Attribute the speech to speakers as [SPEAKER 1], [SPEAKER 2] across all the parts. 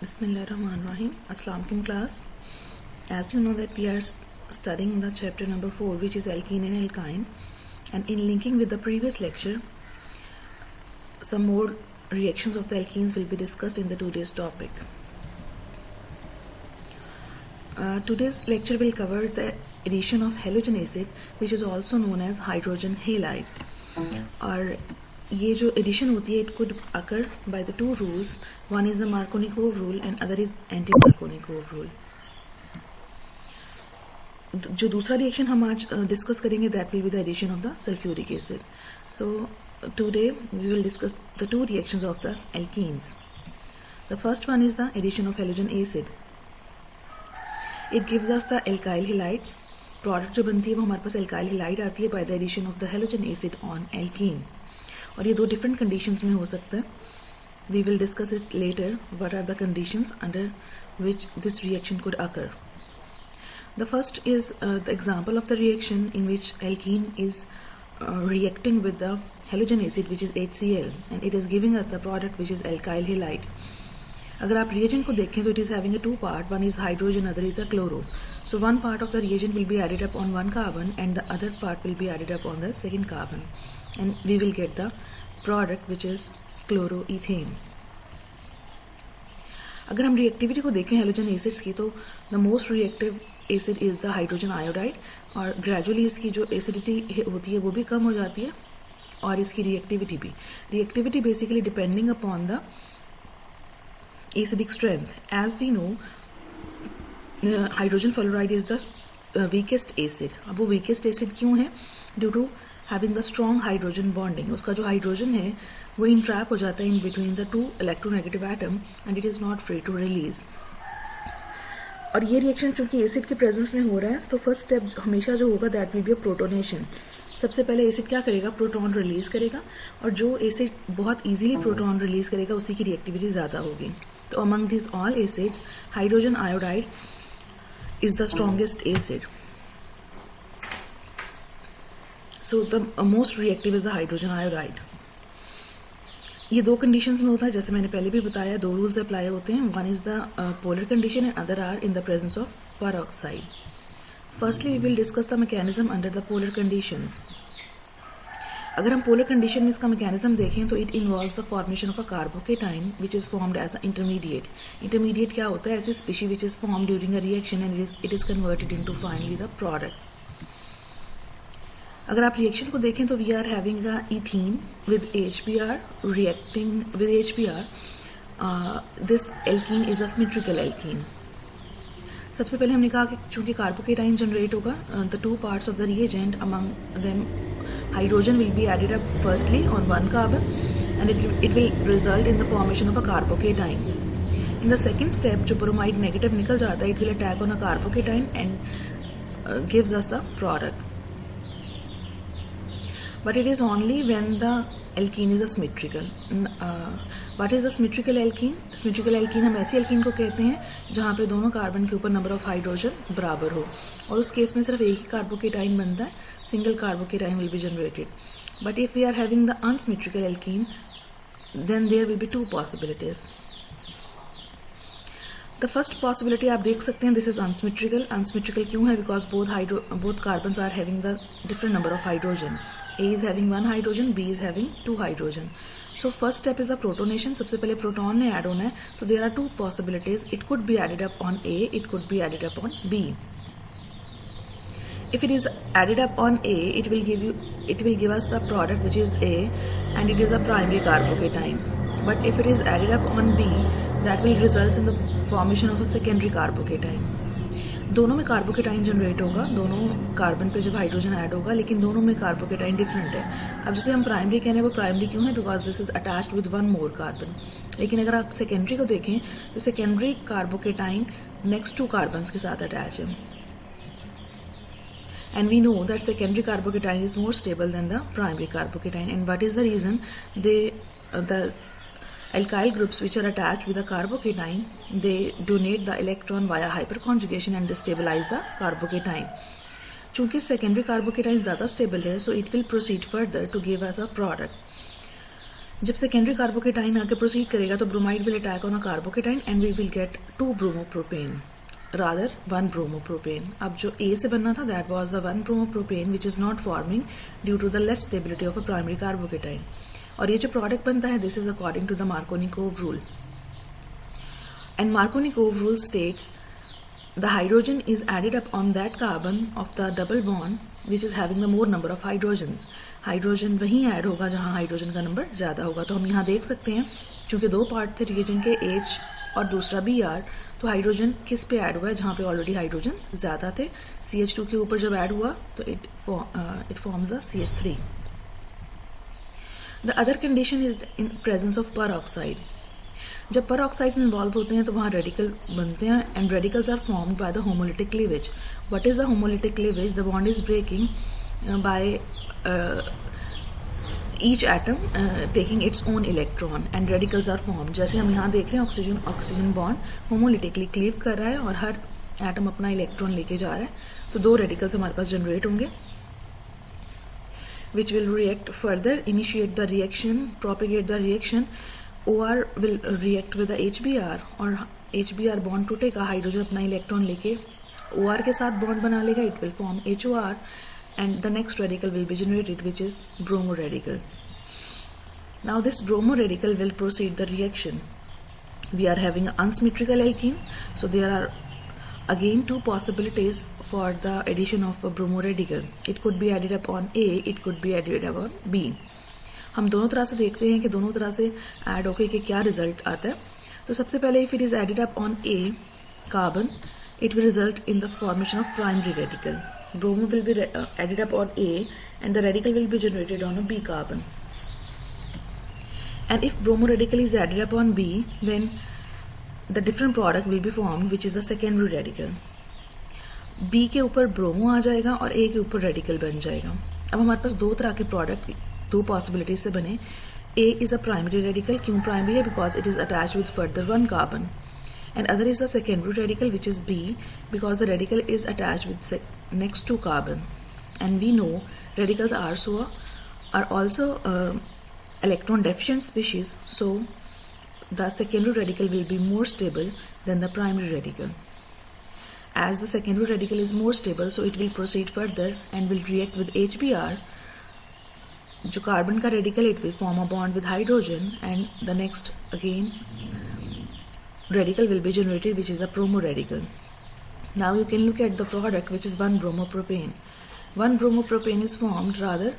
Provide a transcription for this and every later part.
[SPEAKER 1] Bismillahirrahmanirrahim. Assalamu alaikum class. As you know that we are studying the chapter number 4, which is alkene and alkyne, and in linking with the previous lecture, some more reactions of the alkenes will be discussed in the today's topic. Today's lecture will cover the addition of halogen acid, which is also known as hydrogen halide. और ये जो addition होती है, it could occur by the two rules. One is the Markovnikov rule and other is anti Markovnikov rule. जो दूसरा reaction हम आज discuss करेंगे that will be the addition of the sulphuric acid. So today we will discuss the two reactions of the alkenes. The first one is the addition of halogen acid. It gives us the alkyl halides. Product जो बनती है वो हमारे पास alkyl halide आती है by the addition of the halogen acid on alkene. और ये दो डिफरेंट कंडीशंस में हो सकता है. We will discuss it later what are the conditions under which this reaction could occur. The first is the example of the reaction in which alkene is reacting with the halogen acid which is HCl and it is giving us the product which is alkyl halide. अगर आप reagent को देखें तो it is having a two part, one is hydrogen, other is a chloro. So one part of the reagent will be added up on one carbon and the other part will be added up on the second carbon, and we will get the product which is chloroethane. अगर हम reactivity को देखें halogen acids की तो the most reactive acid is the hydrogen iodide, और gradually इसकी जो acidity होती है वो भी कम हो जाती है और इसकी रिएक्टिविटी भी. Reactivity basically depending upon the acidic strength. As we know, hydrogen fluoride is the weakest acid. अब वो weakest acid क्यों है? Due to having the strong hydrogen bonding. उसका जो हाइड्रोजन है वो इंट्रैप हो जाता है in between the two electronegative atom and it is not free to release. और ये रिएक्शन चूंकि एसिड के प्रेजेंस में हो रहा है तो फर्स्ट स्टेप हमेशा जो होगा that will be a protonation. सबसे पहले एसिड क्या करेगा? प्रोटॉन रिलीज करेगा, और जो एसिड बहुत इजीली प्रोटॉन रिलीज करेगा उसी की रिएक्टिविटी ज्यादा होगी. तो among this all acids hydrogen iodide is the strongest acid. So the most reactive is the hydrogen iodide. ये दो कंडीशंस में होता है, जैसे मैंने पहले भी बताया. दो रूल्स अप्लाई होते हैं. One is the polar condition and other are in the presence of peroxide. Firstly we will discuss the mechanism under the polar conditions. अगर हम पोलर कंडीशन में इसका मैकेनिज्म देखें तो it involves the formation of a carbocation which is formed as a intermediate. Intermediate क्या होता है? ऐसी species which is formed during a reaction and it is converted into finally the product. अगर आप रिएक्शन को देखें तो we are having the ethene with HBr reacting with HBr. This alkene is a symmetrical alkene. सबसे पहले हमने कहा कि चूंकि कार्बोकेटाइन जनरेट होगा, the two parts of the reagent among them hydrogen will be added up firstly on one carbon and it will result in the formation of a carbocation. In the second step जो bromide negative निकल जाता है, it will attack on a carbocation and gives us the product. But it is only when the alkene is a symmetrical. What is the symmetrical alkene? Symmetrical alkene हम ऐसी alkene को कहते हैं जहाँ पे दोनों कार्बन के ऊपर नंबर ऑफ हाइड्रोजन बराबर हो, और उस केस में सिर्फ एक ही कार्बोकेटाइन बनता है, single carbocation will be generated. But if we are having the unsymmetrical alkene, then there will be two possibilities. The first possibility आप देख सकते हैं, this is unsymmetrical. Unsymmetrical क्यों है? Because both carbons are having the different number of hydrogen. A is having one hydrogen, B is having two hydrogen. So first step is the protonation. सबसे पहले proton ने add होना है. So there are two possibilities. It could be added up on A, it could be added up on B. If it is added up on A, it will give us the product which is A, and it is a primary carbocation. But if it is added up on B, that will result in the formation of a secondary carbocation. दोनों में carbocation generate होगा, दोनों carbon पे जब hydrogen add होगा, लेकिन दोनों में कार्बोकेटाइन डिफरेंट है. अब जिसे हम प्राइमरी कहने वो प्राइमरी क्यों है? Because this is attached with one more carbon. लेकिन अगर आप सेकेंडरी को देखें तो secondary carbocation next to carbon के साथ अटैच है, and we know that secondary carbocation is more stable than the primary carbocation. And what is the reason? The alkyl groups which are attached with a carbocation, they donate the electron via hyperconjugation and they stabilize the carbocation. चूंकि secondary carbocation ज्यादा stable है, so it will proceed further to give us a product. जब secondary carbocation आके proceed करेगा तो bromide will attack on a carbocation and we will get 2 bromopropane rather 1 bromopropane. अब जो A से बनना था that was the 1 bromopropane which is not forming due to the less stability of a primary carbocation. और ये जो product बनता है this is according to the Markovnikov rule. And Markovnikov rule states the hydrogen is added up on that carbon of the double bond which is having the more number of hydrogens. Hydrogen वहीं add होगा जहां hydrogen का number ज्यादा होगा. तो हम यहाँ देख सकते हैं क्योंकि 2 पार्ट थे रिएजेंट के H और दूसरा Br, तो हाइड्रोजन किस पे ऐड हुआ है जहां पे ऑलरेडी हाइड्रोजन ज्यादा थे. CH2 के ऊपर जब ऐड हुआ तो it forms the CH3. The other condition is in presence of peroxide. जब peroxides इन्वॉल्व होते हैं तो वहाँ रेडिकल बनते हैं and radicals are formed by the homolytic cleavage. What is the homolytic cleavage? The bond is breaking by each atom taking its own electron and radicals are formed. जैसे हम यहाँ देख रहे हैं ऑक्सीजन बॉन्ड होमोलिटिकली क्लीव कर रहा है और हर एटम अपना इलेक्ट्रॉन लेके जा रहा है. तो 2 रेडिकल्स हमारे पास जनरेट होंगे which will react further, initiate the reaction, propagate the reaction. OR will react with the HBr और HBr bond टूटेगा, हाइड्रोजन अपना इलेक्ट्रॉन लेके OR के साथ बॉन्ड बना लेगा. It will form HOR and the next radical will be generated which is bromo radical. Now this bromo radical will proceed the reaction. We are having an unsymmetrical alkene, so there are again 2 possibilities for the addition of a bromo radical. It could be added upon A, it could be added upon B. हम दोनों तरह से देखते हैं कि दोनों तरह से ऐड होके कि क्या रिजल्ट आता है. तो सबसे पहले if it is added up on A carbon, it will result in the formation of primary radical. Bromo will be added up on A and the radical will be generated on a B carbon. And if bromo radical is added up on B, then the different product will be formed which is a secondary radical. B के ऊपर bromo आ जाएगा और A के ऊपर radical बन जाएगा. अब हमारे पास 2 तरह के प्रोडक्ट 2 पॉसिबिलिटीज से बने. A is a primary radical. क्यों primary है? Because it is attached with further 1 carbon. And other is the secondary radical which is B because the radical is attached with next 2 carbon. And we know radicals are also electron deficient species, so the secondary radical will be more stable than the primary radical. As the secondary radical is more stable, so it will proceed further and will react with HBr. जो carbon का radical, it will form a bond with hydrogen and the next again radical will be generated which is a bromo radical. Now you can look at the product which is 1 bromopropane. 1 bromopropane is formed rather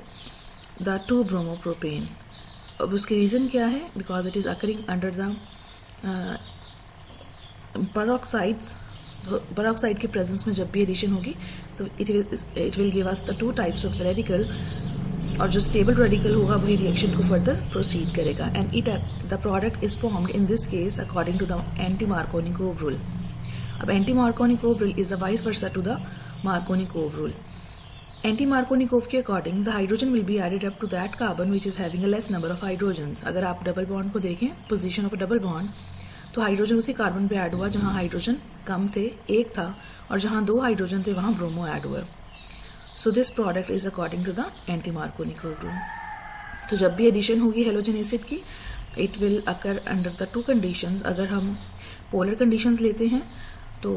[SPEAKER 1] the 2 bromopropane. अब उसके reason क्या है? Because it is occurring under the peroxides. Peroxide के presence में जब भी addition होगी तो it will give us the 2 types of radical. और जो स्टेबल रेडिकल होगा वही रिएक्शन को फर्दर प्रोसीड करेगा and the product is formed in this case according to the anti Markovnikov rule. अब anti Markovnikov rule is the vice versa to the Markovnikov rule. Anti Markovnikov के according the hydrogen will be added up to that carbon which is having a less number of hydrogens. अगर आप double bond को देखें, position of a double bond, तो hydrogen उसी carbon पे add हुआ जहां हाइड्रोजन कम थे, 1 था, और जहां 2 हाइड्रोजन थे वहां ब्रोमो ऐड हुआ. So this product is according to the anti-Marconi-Coe rule. तो जब भी एडिशन होगी हेलोजन एसिड की, it will occur under the 2 conditions. अगर हम पोलर कंडीशंस लेते हैं तो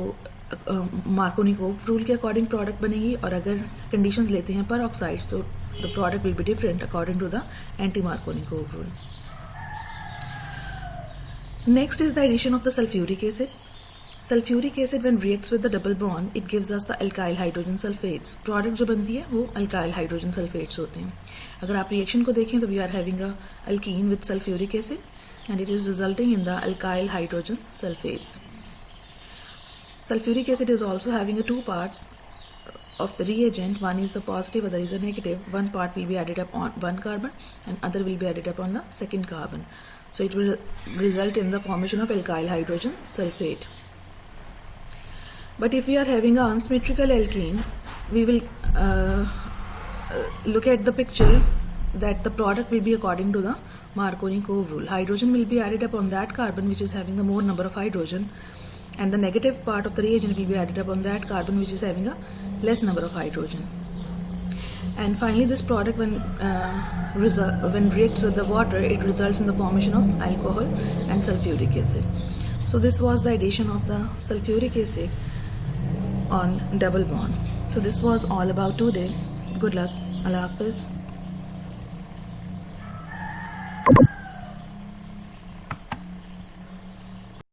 [SPEAKER 1] मार्कोनी-कोव रूल के अकॉर्डिंग प्रोडक्ट बनेगी, और अगर कंडीशंस लेते हैं peroxides तो the product will be different according to the anti-Marconi-Coe rule. Next is the addition of the sulfuric acid. Sulfuric acid when reacts with the double bond, it gives us the alkyl hydrogen sulfates. Product जो बनती है वो alkyl hydrogen sulfates होते हैं. अगर आप reaction को देखें तो we are having a alkene with sulfuric acid and it is resulting in the alkyl hydrogen sulfates. Sulfuric acid is also having 2 parts of the reagent. One is the positive, other is a negative. One part will be added up on 1 carbon and other will be added up on the 2nd carbon. So it will result in the formation of alkyl hydrogen sulfate. But if we are having an unsymmetrical alkene, we will look at the picture that the product will be according to the Marconi-Coe rule. Hydrogen will be added upon that carbon which is having the more number of hydrogen, and the negative part of the reagent will be added upon that carbon which is having a less number of hydrogen. And finally, this product, when reacts with the water, it results in the formation of alcohol and sulfuric acid. So this was the addition of the sulfuric acid on double bond. So this was all about today. Good luck. Allah Hafiz.